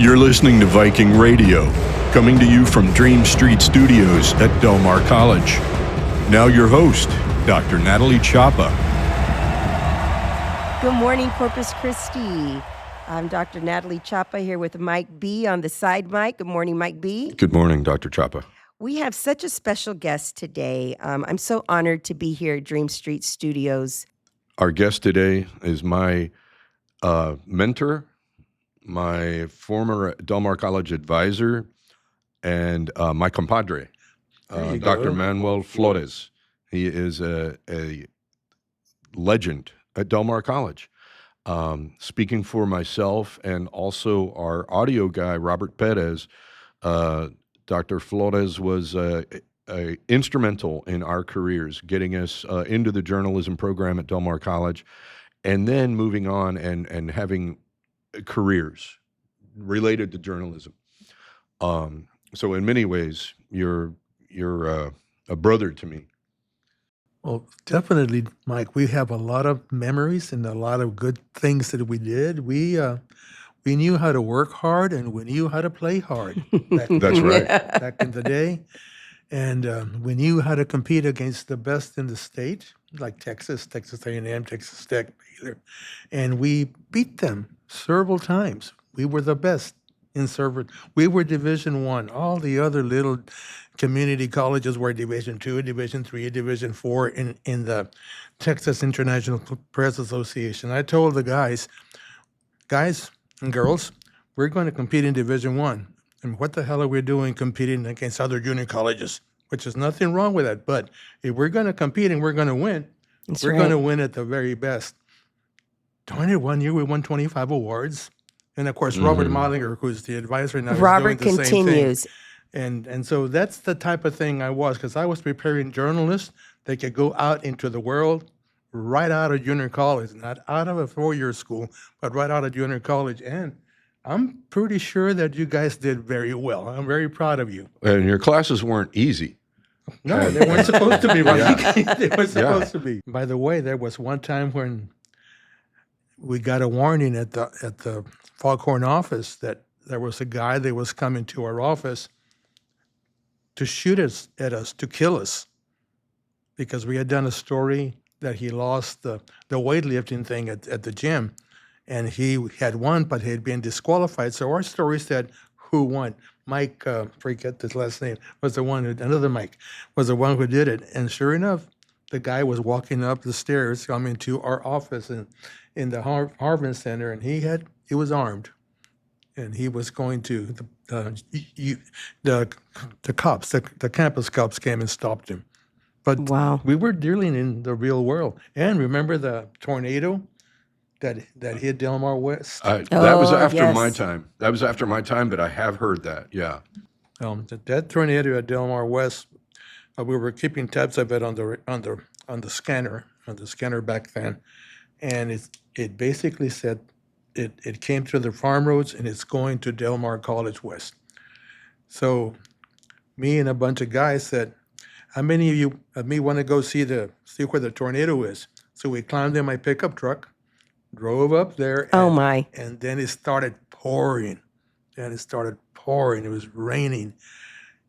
You're listening to Viking Radio, coming to you from Dream Street Studios at Del Mar College. Now your host, Dr. Natalie Chapa. Good morning, Corpus Christi. I'm Dr. Natalie Chapa here with Mike B. on the side mic. Good morning, Mike B. Good morning, Dr. Chapa. We have such a special guest today. I'm so honored to be here at Dream Street Studios. Our guest today is my mentor, my former Del Mar College advisor, and my compadre, Dr. Manuel Flores. He is a legend at Del Mar College. Speaking for myself and also our audio guy, Robert Perez, Dr. Flores was instrumental in our careers, getting us into the journalism program at Del Mar College, and then moving on and having careers related to journalism. So in many ways, you're a brother to me. Well, definitely, Mike. We have a lot of memories and a lot of good things that we did. We knew how to work hard and we knew how to play hard. That's right. Back in the day, and we knew how to compete against the best in the state, like Texas A&M, Texas Tech, Baylor, and we beat them several times. We were the best in server. We were Division I. All the other little community colleges were Division II, Division III, Division IV in the Texas International Press Association. I told the guys and girls, we're going to compete in Division I. And what the hell are we doing competing against other junior colleges? Which is nothing wrong with that. But if we're going to compete and we're going to win, we're going to win at the very best. 21 year, we won 25 awards. And of course, Robert Mollinger, who's the advisor now, Robert is doing the continues. Same thing. And so that's the type of thing I was, because I was preparing journalists that could go out into the world right out of junior college, not out of a four-year school, but right out of junior college. And I'm pretty sure that you guys did very well. I'm very proud of you. And your classes weren't easy. No, they weren't supposed to be, right? They were supposed to be. By the way, there was one time when we got a warning at the Foghorn office that there was a guy that was coming to our office to shoot at us, to kill us, because we had done a story that he lost the weightlifting thing at the gym, and he had won, but he had been disqualified. So our story said who won. Mike, forget his last name, was the one another Mike, was the one who did it. And sure enough, the guy was walking up the stairs coming to our office in the Harvard Center, and he was armed. And he was going to, the cops, the campus cops came and stopped him. But Wow. we were dealing in the real world. And remember the tornado that hit Del Mar West? That was after yes. my time. That was after my time, but I have heard that, yeah. That tornado at Del Mar West, we were keeping tabs of it on the scanner back then, and it basically said it came through the farm roads and it's going to Del Mar College West. So me and a bunch of guys said, how many of you want to go see where the tornado is? So we climbed in my pickup truck, drove up there. Oh, my. And then it started pouring. It was raining.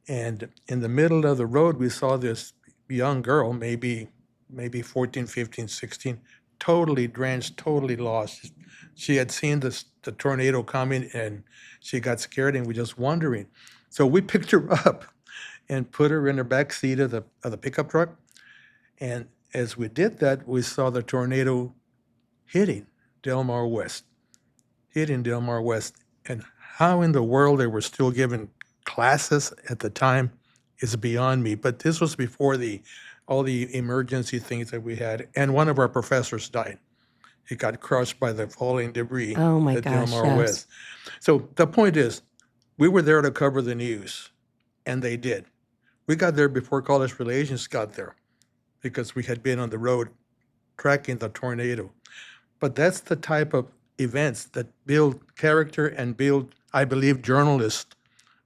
And in the middle of the road, we saw this young girl, maybe 14, 15, 16, totally drenched, totally lost. She had seen the tornado coming, and she got scared and was just wandering. So we picked her up and put her in the back seat of the pickup truck. And as we did that, we saw the tornado hitting Del Mar West. And how in the world they were still giving classes at the time is beyond me. But this was before all the emergency things that we had. And one of our professors died. He got crushed by the falling debris at Del Mar West. So the point is, we were there to cover the news, and they did. We got there before college relations got there because we had been on the road tracking the tornado. But that's the type of events that build character and build, I believe, journalists,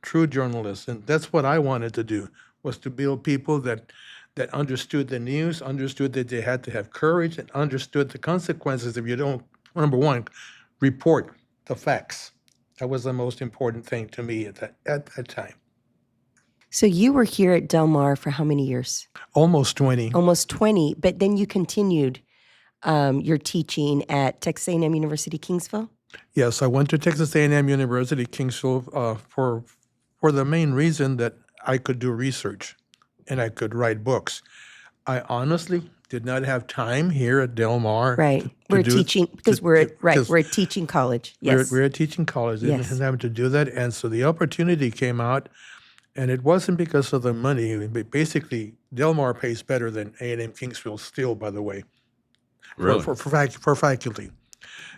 true journalists. And that's what I wanted to do, was to build people that understood the news, understood that they had to have courage, and understood the consequences if you don't, number one, report the facts. That was the most important thing to me at that time. So you were here at Del Mar for how many years? Almost 20. Almost 20. But then you continued your teaching at Texas A&M University, Kingsville? Yes, I went to Texas A&M University, Kingsville, for the main reason that I could do research and I could write books. I honestly did not have time here at Del Mar. Right. We're teaching, because we're a teaching college. Yes. We're a teaching college. Yes. Didn't have to do that. And so the opportunity came out, and it wasn't because of the money. Basically, Del Mar pays better than A&M Kingsville still, by the way. Really? For faculty.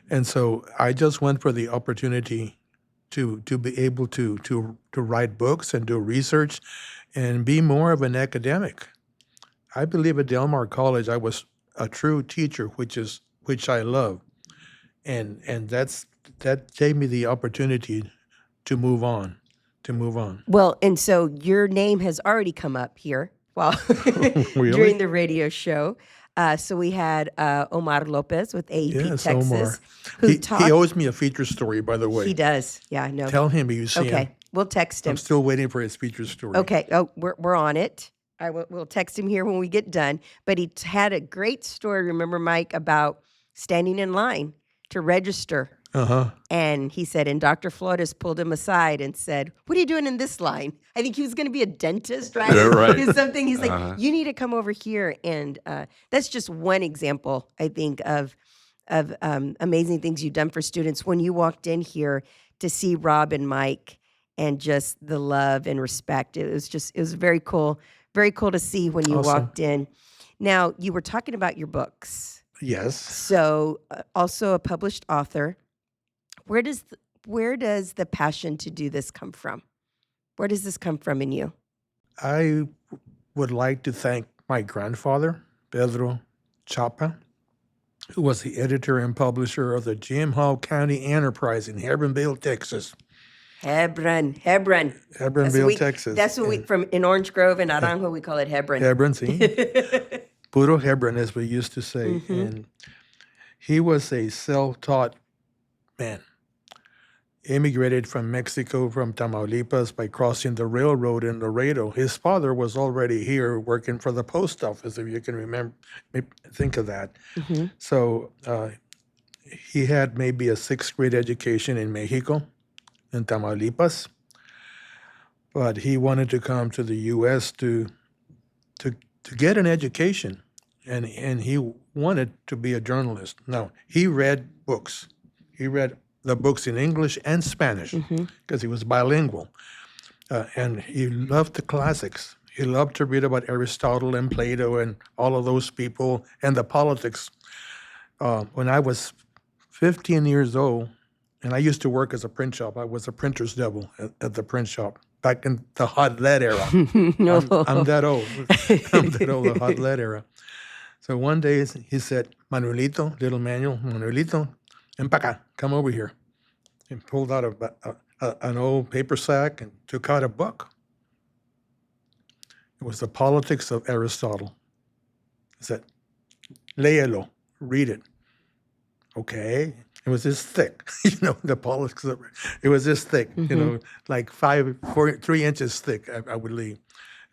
And so I just went for the opportunity to be able to write books and do research and be more of an academic. I believe at Del Mar College I was a true teacher, which I love, and that gave me the opportunity to move on. Well, and so your name has already come up here Really? during the radio show. So we had Omar Lopez with AEP Yes, Texas, Omar. who talked. He owes me a feature story, by the way. He does. Yeah, I know. Tell him you see him. Okay, we'll text him. I'm still waiting for his feature story. Okay. Oh, we're on it. We'll text him here when we get done. But he had a great story, remember, Mike, about standing in line to register. Uh-huh. And he said, and Dr. Flores pulled him aside and said, "What are you doing in this line?" I think he was going to be a dentist, right? Yeah, right. Or something. He's like, "You need to come over here." And that's just one example, I think, of amazing things you've done for students. When you walked in here to see Rob and Mike and just the love and respect, it was very cool. Very cool to see when you Awesome. walked in. Now, you were talking about your books. Yes. So, also a published author. Where does the passion to do this come from? Where does this come from in you? I would like to thank my grandfather, Pedro Chapa, who was the editor and publisher of the Jim Hall County Enterprise in Hebbronville, Texas. Hebron. Hebbronville, Texas. That's what we from in Orange Grove and Naranjo we call it Hebron. Hebron, see? Puro Hebron, as we used to say. Mm-hmm. And he was a self-taught man. Immigrated from Mexico, from Tamaulipas, by crossing the railroad in Laredo. His father was already here working for the post office, if you can remember, think of that. Mm-hmm. So he had maybe a sixth grade education in Mexico, in Tamaulipas, but he wanted to come to the U.S. to get an education, and he wanted to be a journalist. Now, he read books. He read the books in English and Spanish because he was bilingual, and he loved the classics. He loved to read about Aristotle and Plato and all of those people and the politics. When I was 15 years old, and I used to work as a print shop. I was a printer's devil at the print shop back in the hot lead era. No. I'm that old. I'm that old, the hot lead era. So one day he said, "Manuelito, little Manuel, Manuelito, ven pa' acá, come over here." And pulled out an old paper sack and took out a book. It was The Politics of Aristotle. He said, "Léelo, read it." Okay. It was this thick, the politics of it was this thick, like 3 inches thick, I would leave.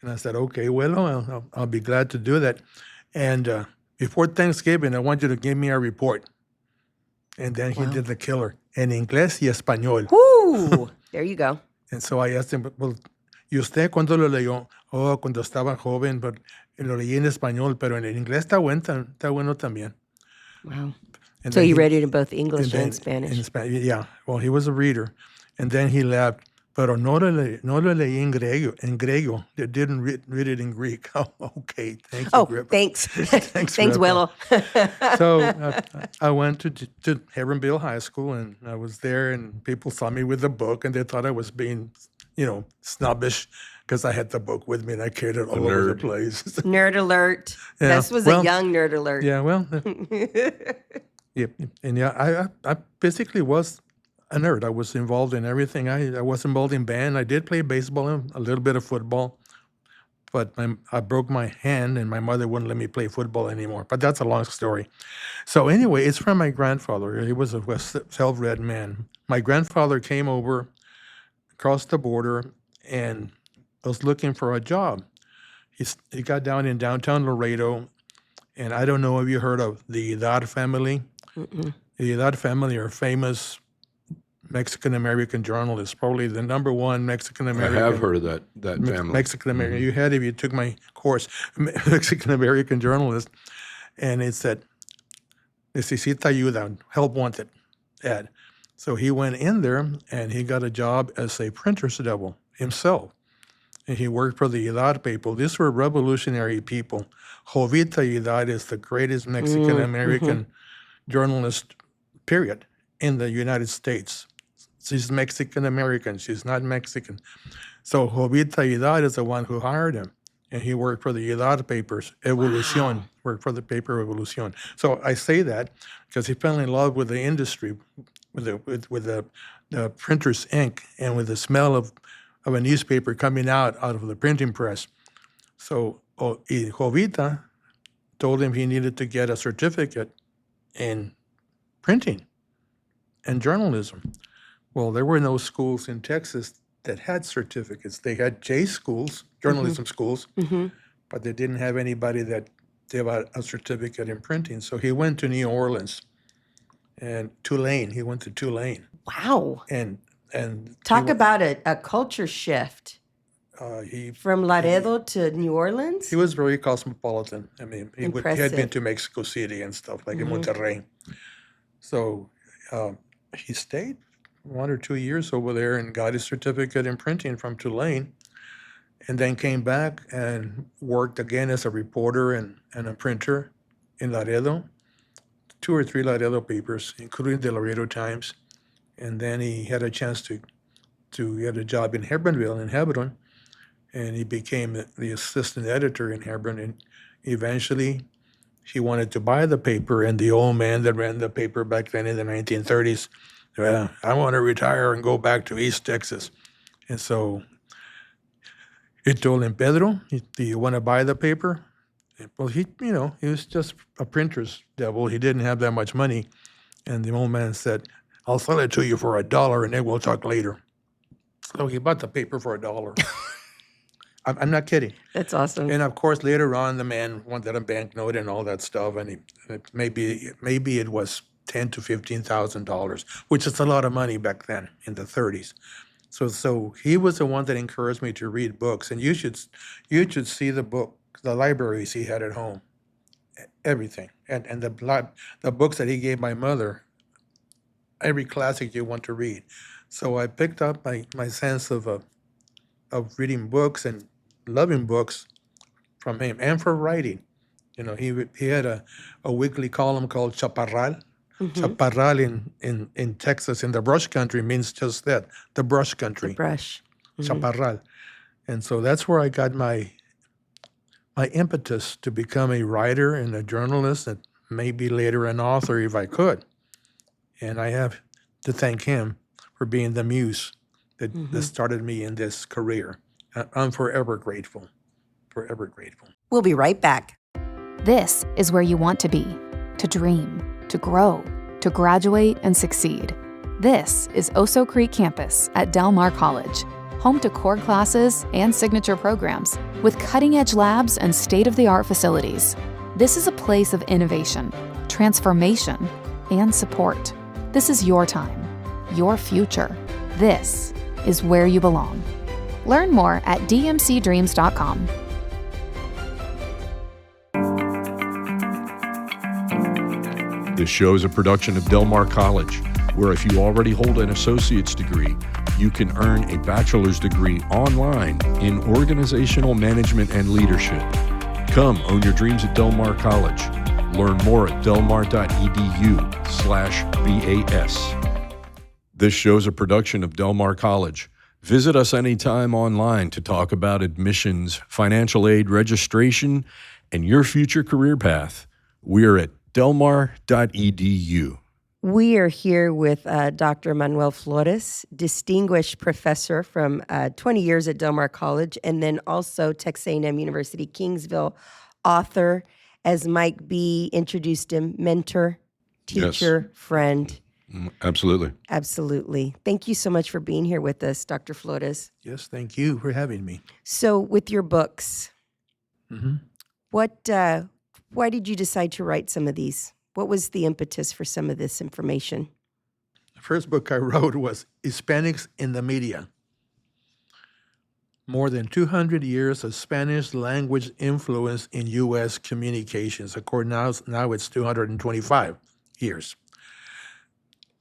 And I said, "Okay, well, I'll be glad to do that. And before Thanksgiving, I want you to give me a report." And then he did the killer, en inglés y español. Woo! There you go. And so I asked him, "Well, ¿y usted cuándo lo leyó?" "Oh, cuando estaba joven, pero lo leí en español, pero en inglés está bueno también." Wow. And So then you he- read it in both English then and Spanish. In Spanish, yeah. Well, he was a reader. And then he laughed, "Pero no lo leí en griego. They didn't read it in Greek." "Oh, okay. Thank you, Oh, Grip." thanks. Thanks, Grandpa. Willow. So I went to Hebbronville High School, and I was there, and people saw me with the book, and they thought I was being, snobbish because I had the book with me and I carried it all over the nerd. place. Nerd alert. Yeah, This was well, a young nerd alert. Yeah, well, yeah, and yeah, I basically was a nerd. I was involved in everything. I was involved in band. I did play baseball and a little bit of football, but I broke my hand and my mother wouldn't let me play football anymore. But that's a long story. So anyway, it's from my grandfather. He was a self-read man. My grandfather came over, crossed the border, and was looking for a job. He got down in downtown Laredo, and I don't know if you heard of the Idar family. Mm-mm. The Idar family are famous Mexican-American journalists, probably the number one Mexican-American. I have heard of that family. Mexican-American. You had, if you took my course, Mexican-American journalist, and it said, necesita ayuda, help wanted, ad. So he went in there, and he got a job as a printer's devil himself. And he worked for the Idar people. These were revolutionary people. Jovita Idar is the greatest Mexican-American journalist, period, in the United States. She's Mexican-American. She's not Mexican. So Jovita Idar is the one who hired him. And he worked for the Idar papers, Evolucion, worked for the paper Evolucion. So I say that because he fell in love with the industry, with the printer's ink and with the smell of a newspaper coming out of the printing press. So Jovita told him he needed to get a certificate in printing and journalism. Well, there were no schools in Texas that had certificates. They had J schools, journalism schools, but they didn't have anybody that gave out a certificate in printing. So he went to New Orleans and Tulane. He went to Tulane. Wow. And Talk about a culture shift he from Laredo to New Orleans. he was very cosmopolitan. I mean, he had been Impressive. to Mexico City and stuff, like in Monterrey. So he stayed 1 or 2 years over there and got his certificate in printing from Tulane, and then came back and worked again as a reporter and a printer in Laredo, 2 or 3 Laredo papers, including the Laredo Times. And then he had a chance to get a job in Hebron, and he became the assistant editor in Hebron. And eventually, he wanted to buy the paper, and the old man that ran the paper back then in the 1930s, well, I want to retire and go back to East Texas. And so he told him, Pedro, do you want to buy the paper? Well, he was just a printer's devil. He didn't have that much money. And the old man said, I'll sell it to you for $1, and then we'll talk later. So he bought the paper for $1. I'm not kidding. That's awesome. And of course, later on, the man wanted a banknote and all that stuff, and maybe it was $10,000 to $15,000, which is a lot of money back then in the 30s. So he was the one that encouraged me to read books, and you should see the libraries he had at home, everything, and the books that he gave my mother. Every classic you want to read. So I picked up my sense of reading books and loving books from him, and for writing. He had a weekly column called Chaparral. Chaparral in Texas, in the brush country, means just that, the brush country. The brush. Chaparral. And so that's where I got my impetus to become a writer and a journalist, and maybe later an author if I could. And I have to thank him for being the muse that started me in this career. I'm forever grateful, forever grateful. We'll be right back. This is where you want to be, to dream, to grow, to graduate and succeed. This is Oso Creek Campus at Del Mar College, home to core classes and signature programs with cutting-edge labs and state-of-the-art facilities. This is a place of innovation, transformation, and support. This is your time, your future. This is where you belong. Learn more at dmcdreams.com. This show is a production of Del Mar College, where if you already hold an associate's degree, you can earn a bachelor's degree online in organizational management and leadership. Come own your dreams at Del Mar College. Learn more at delmar.edu/BAS. This show is a production of Del Mar College. Visit us anytime online to talk about admissions, financial aid registration, and your future career path. We are at delmar.edu. We are here with Dr. Manuel Flores, distinguished professor from 20 years at Del Mar College, and then also Texas A&M University, Kingsville, author, as Mike B. introduced him, mentor, teacher, friend. Absolutely. Absolutely. Thank you so much for being here with us, Dr. Flores. Yes, thank you for having me. So with your books, Mm-hmm. why did you decide to write some of these? What was the impetus for some of this information? The first book I wrote was Hispanics in the Media. More than 200 years of Spanish language influence in U.S. communications. According now it's 225 years.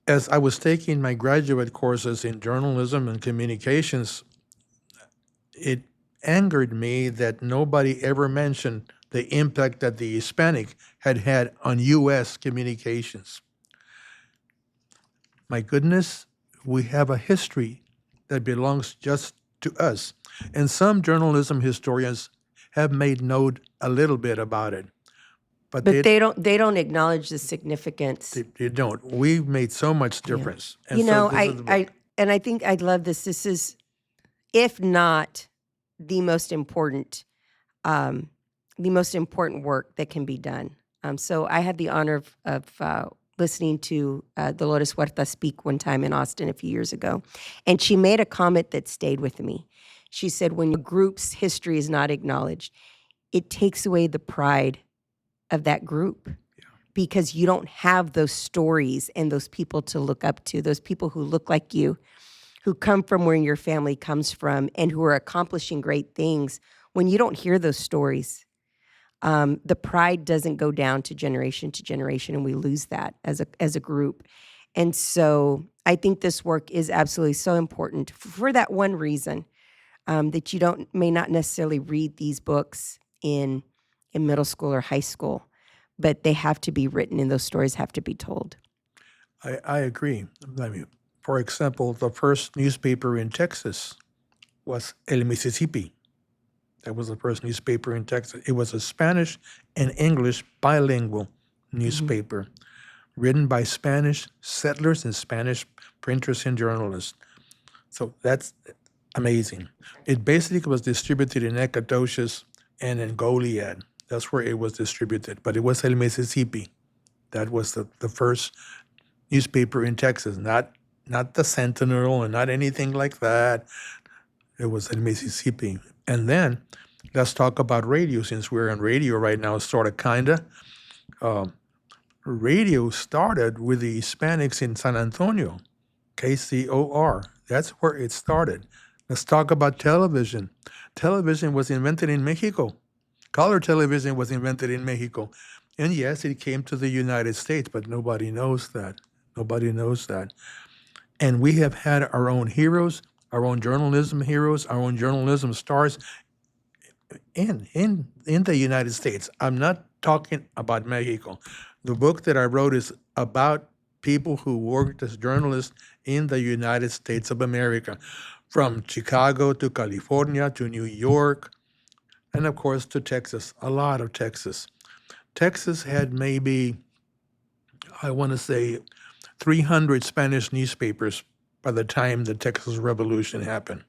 As I was taking my graduate courses in journalism and communications, it angered me that nobody ever mentioned the impact that the Hispanic had on U.S. communications. My goodness, we have a history that belongs just to us. And some journalism historians have made note a little bit about it. But they don't acknowledge the significance. They don't. We've made so much difference. Yeah. And so this is the book. I think I love this. This is, if not the most important work that can be done. So I had the honor of listening to Dolores Huerta speak one time in Austin a few years ago, and she made a comment that stayed with me. She said, when a group's history is not acknowledged, it takes away the pride of that group, because you don't have those stories and those people to look up to, those people who look like you, who come from where your family comes from, and who are accomplishing great things. When you don't hear those stories, the pride doesn't go down to generation, and we lose that as a group. And so I think this work is absolutely so important for that one reason, that you may not necessarily read these books in middle school or high school, but they have to be written and those stories have to be told. I agree. I mean, for example, the first newspaper in Texas was El Mississippi. That was the first newspaper in Texas. It was a Spanish and English bilingual newspaper, written by Spanish settlers and Spanish printers and journalists. So that's amazing. It basically was distributed in Nacogdoches and in Goliad. That's where it was distributed. But it was El Mississippi. That was the first newspaper in Texas, not the Sentinel and not anything like that. It was El Mississippi. And then let's talk about radio, since we're on radio right now, sort of, kinda. Radio started with the Hispanics in San Antonio, KCOR. That's where it started. Let's talk about television. Television was invented in Mexico. Color television was invented in Mexico. And yes, it came to the United States, but nobody knows that. Nobody knows that. And we have had our own heroes, our own journalism heroes, our own journalism stars in the United States. I'm not talking about Mexico. The book that I wrote is about people who worked as journalists in the United States of America, from Chicago to California to New York, and of course to Texas, a lot of Texas. Texas had maybe, I want to say, 300 Spanish newspapers by the time the Texas Revolution happened.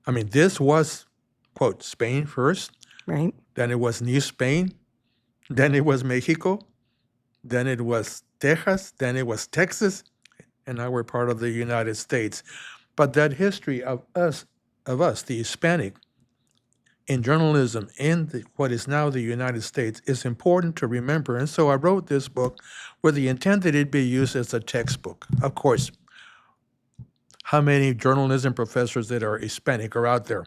I mean, this was, quote, Spain first, Right. then it was New Spain, then it was Mexico, then it was Texas, then it was Texas, and now we're part of the United States. But that history of us, the Hispanic, in journalism in what is now the United States is important to remember. And so I wrote this book with the intent that it be used as a textbook. Of course, how many journalism professors that are Hispanic are out there?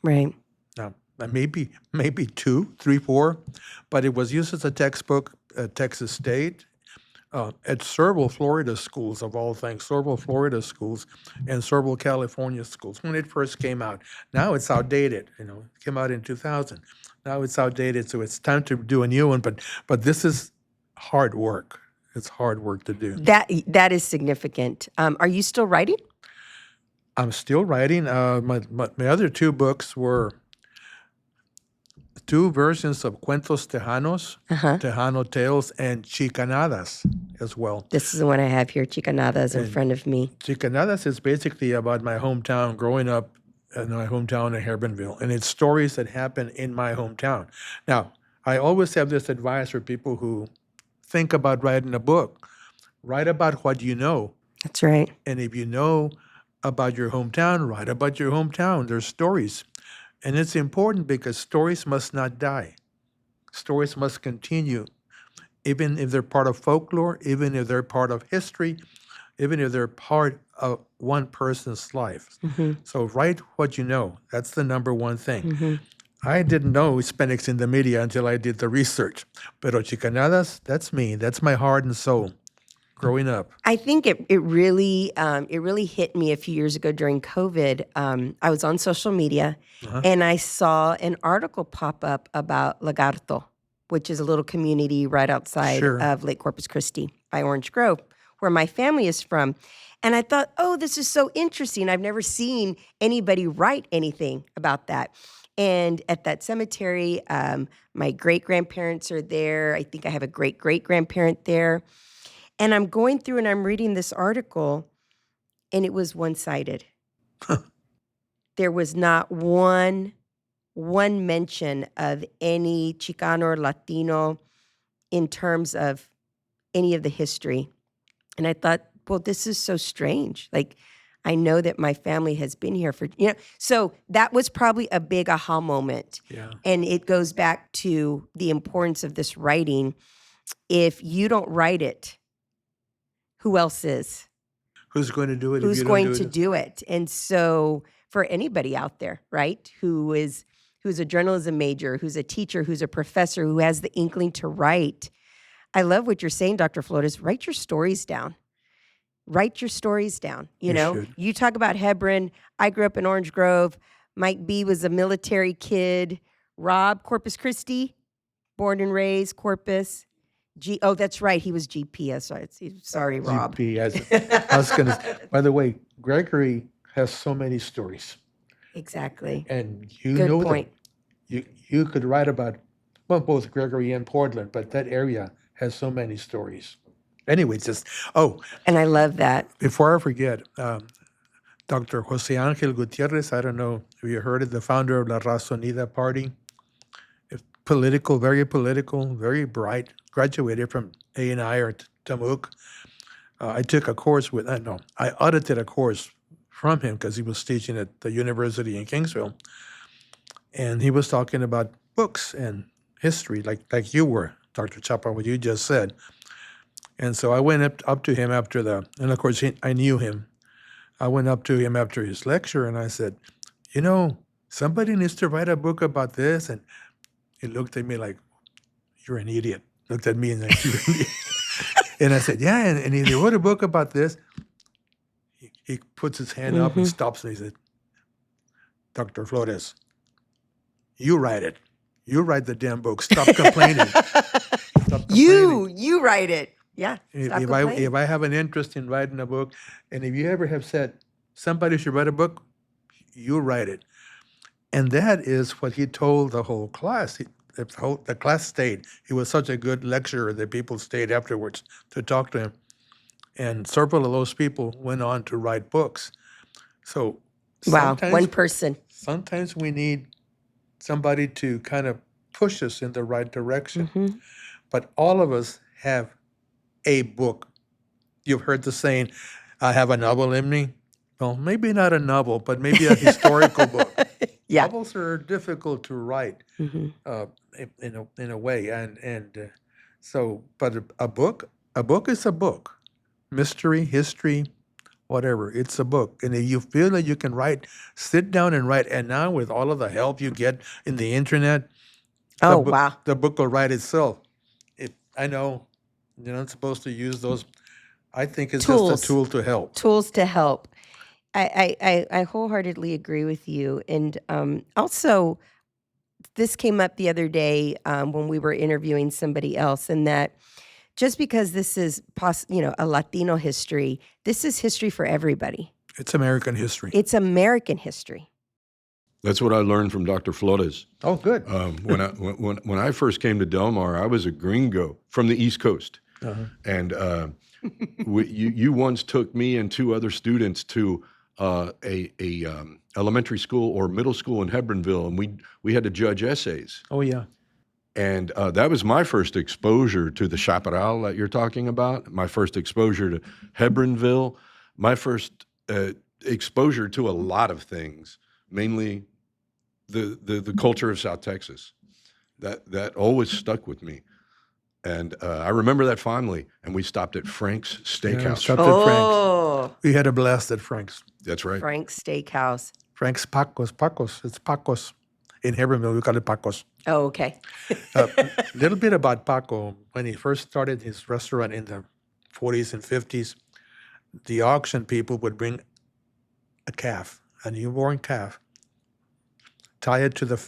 Right. Now, maybe 2, 3, 4, but it was used as a textbook at Texas State, at Serval, Florida schools, of all things, Serval, Florida schools, and Serval, California schools, when it first came out. Now it's outdated, it came out in 2000. Now it's outdated, so it's time to do a new one, but this is hard work. It's hard work to do. That is significant. Are you still writing? I'm still writing. My other 2 books were two versions of Cuentos Tejanos, Uh-huh. Tejano Tales, and Chicanadas as well. This is the one I have here. Chicanadas in front of me. Chicanadas is basically about my hometown, growing up in my hometown in Herbinville, and it's stories that happen in my hometown. Now, I always have this advice for people who think about writing a book. Write about what you know. That's right. And if you know about your hometown, write about your hometown. There's stories. And it's important because stories must not die. Stories must continue, even if they're part of folklore, even if they're part of history, even if they're part of one person's life. So write what you know. That's the number one thing. I didn't know Hispanics in the media until I did the research. Pero Chicanadas, that's me. That's my heart and soul growing up. I think it really hit me a few years ago during COVID. I was on social media and I saw an article pop up about Lagarto, which is a little community right outside of Lake Corpus Christi by Orange Grove, where my family is from. And I thought, oh, this is so interesting. I've never seen anybody write anything about that. And at that cemetery, my great-grandparents are there. I think I have a great-great-grandparent there. And I'm going through and I'm reading this article, and it was one-sided. There was not one mention of any Chicano or Latino in terms of any of the history. And I thought, well, this is so strange. Like, I know that my family has been here for, so that was probably a big aha moment. Yeah. And it goes back to the importance of this writing. If you don't write it, who else is? Who's going to do it? Who's going to do it? And so for anybody out there, right, who's a journalism major, who's a teacher, who's a professor, who has the inkling to write, I love what you're saying, Dr. Flores. Write your stories down. Write your stories down. You talk about Hebron. I grew up in Orange Grove. Mike B was a military kid. Rob, Corpus Christi, born and raised, Corpus. Oh, that's right. He was GP. Sorry, Rob. GP, I was going to. By the way, Gregory has so many stories. Exactly. And you Good know point. You could write about, well, both Gregory and Portland, but that area has so many stories. Anyway, and I love that. Before I forget, Dr. Jose Angel Gutierrez, I don't know if you heard it, the founder of La Raza Unida Party, political, very bright, graduated from A&I or TAMUK. I took a course I audited a course from him because he was teaching at the university in Kingsville. And he was talking about books and history, like you were, Dr. Chapa, what you just said. And so I went up to him and of course I knew him. I went up to him after his lecture and I said, somebody needs to write a book about this. And he looked at me like, you're an idiot. Looked at me and like, you're an idiot. And I said, yeah, and he wrote a book about this. He puts his hand up and stops me. He said, Dr. Flores, you write it. You write the damn book. Stop complaining. You write it. Yeah. If I have an interest in writing a book, and if you ever have said somebody should write a book, you write it. And that is what he told the whole class. The class stayed. He was such a good lecturer that people stayed afterwards to talk to him. And several of those people went on to write books. So wow, one person. Sometimes we need somebody to kind of push us in the right direction. But all of us have a book. You've heard the saying, I have a novel in me. Well, maybe not a novel, but maybe a historical book. Yeah. Novels are difficult to write in a way. But a book is a book. Mystery, history, whatever. It's a book. And if you feel that you can write, sit down and write. And now with all of the help you get in the internet, the book will write itself. I know you're not supposed to use those. I think it's tools. Just a tool to help. Tools to help. I wholeheartedly agree with you. And also, this came up the other day when we were interviewing somebody else, and that just because this is a Latino history, this is history for everybody. It's American history. It's American history. That's what I learned from Dr. Flores. Oh, good. When I first came to Del Mar, I was a gringo from the East Coast, and you once took me and two other students to a elementary school or middle school in Hebronville, and we had to judge essays. Oh, yeah. And that was my first exposure to the chaparral that you're talking about, my first exposure to Hebronville, my first exposure to a lot of things, mainly the culture of South Texas. That always stuck with me. And I remember that fondly. And we stopped at Frank's Yeah, Steakhouse. stopped at Frank's. We had a blast at Frank's. That's right. Frank's Steakhouse. Frank's Pacos. It's Pacos. In Hebronville, we call it Pacos. Oh, okay. A little bit about Paco. When he first started his restaurant in the 40s and 50s, the auction people would bring a calf, a newborn calf, tie it to the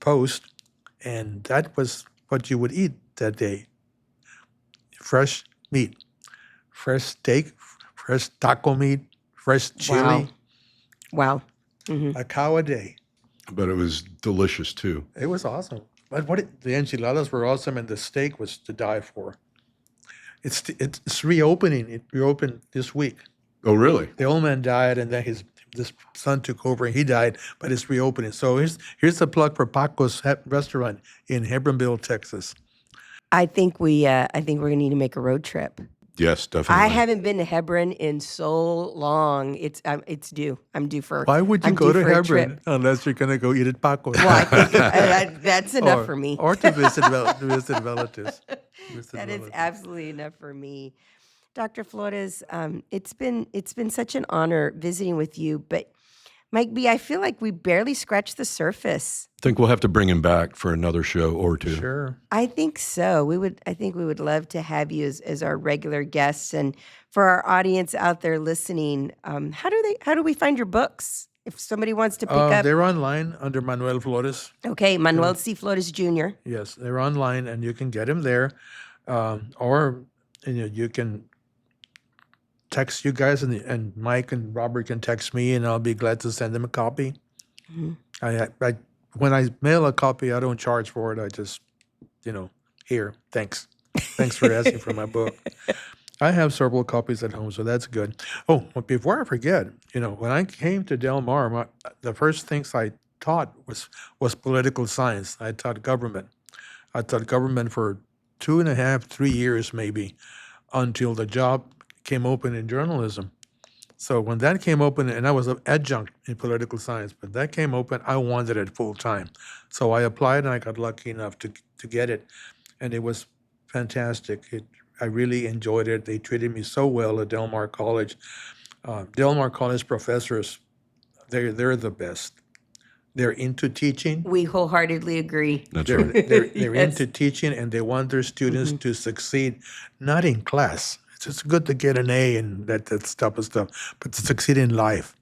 post, and that was what you would eat that day. Fresh meat, fresh steak, fresh taco meat, fresh chili. Wow. Mm-hmm. A cow a day. But it was delicious too. It was awesome. But the enchiladas were awesome, and the steak was to die for. It's reopening. It reopened this week. Oh, really? The old man died, and then this son took over, and he died. But it's reopening. So here's a plug for Paco's restaurant in Hebronville, Texas. I think we're gonna need to make a road trip. Yes, definitely. I haven't been to Hebron in so long. It's due. I'm due for. Why would you I'm go due to for a Hebron trip. unless you're going to go eat at Paco's? Well, I think that's enough for me. Or to visit relatives. That is absolutely enough for me. Dr. Flores, it's been such an honor visiting with you, but Mike B., I feel like we barely scratched the surface. I think we'll have to bring him back for another show or two. Sure. I think so. I think we would love to have you as our regular guests. And for our audience out there listening, how do we find your books? If somebody wants to pick up, They're online under Manuel Flores. okay, Manuel C. Flores Jr. Yes, they're online, and you can get them there, or you can text you guys, and Mike and Robert can text me, and I'll be glad to send them a copy. Mm-hmm. When I mail a copy, I don't charge for it. I just, here, thanks for asking for my book. I have several copies at home, so that's good. Oh, but before I forget, when I came to Del Mar, the first things I taught was political science. I taught government. I taught government for 2.5, 3 years maybe, until the job came open in journalism. So when that came open, and I was an adjunct in political science, but that came open, I wanted it full time. So I applied, and I got lucky enough to get it, and it was fantastic. I really enjoyed it. They treated me so well at Del Mar College. Del Mar College professors, they're the best. They're into teaching. We wholeheartly agree. That's They're, right. they're Yes. into teaching, and they want their students to succeed, not in class. It's good to get an A and that type of stuff, but to succeed in life.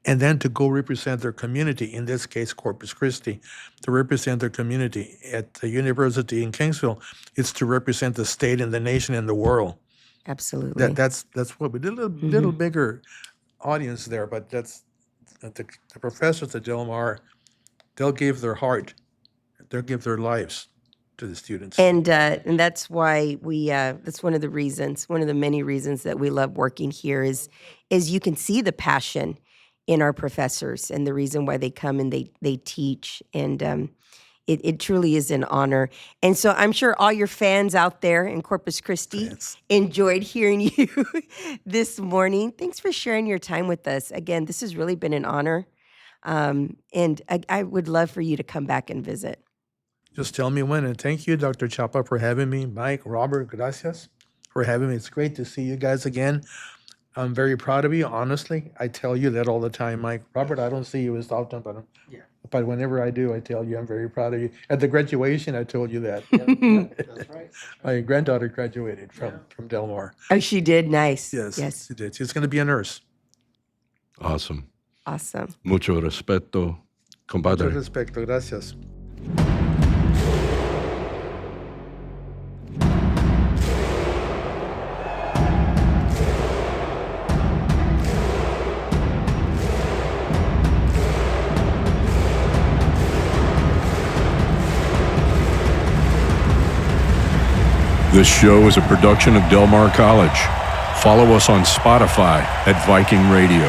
And then to go represent their community, in this case, Corpus Christi, to represent their community. At the university in Kingsville, it's to represent the state and the nation and the world. Absolutely. That's what we did. A little bigger audience there, but that's the professors at Del Mar, they'll give their heart, they'll give their lives to the students. And that's why that's one of the many reasons that we love working here is you can see the passion in our professors and the reason why they come and they teach. And it truly is an honor. And so I'm sure all your fans out there in Corpus Christi enjoyed hearing you this morning. Thanks for sharing your time with us. Again, this has really been an honor. And I would love for you to come back and visit. Just tell me when. And thank you, Dr. Chapa, for having me. Mike, Robert, gracias for having me. It's great to see you guys again. I'm very proud of you, honestly. I tell you that all the time, Mike. Robert, I don't see you as often, but whenever I do, I tell you I'm very proud of you. At the graduation, I told you that. That's right. My granddaughter graduated from Del Mar. Oh, she did. Nice. Yes, Yes. she did. She's going to be a nurse. Awesome. Awesome. Mucho respeto, compadre. Mucho respeto. Gracias. This show is a production of Del Mar College. Follow us on Spotify at Viking Radio.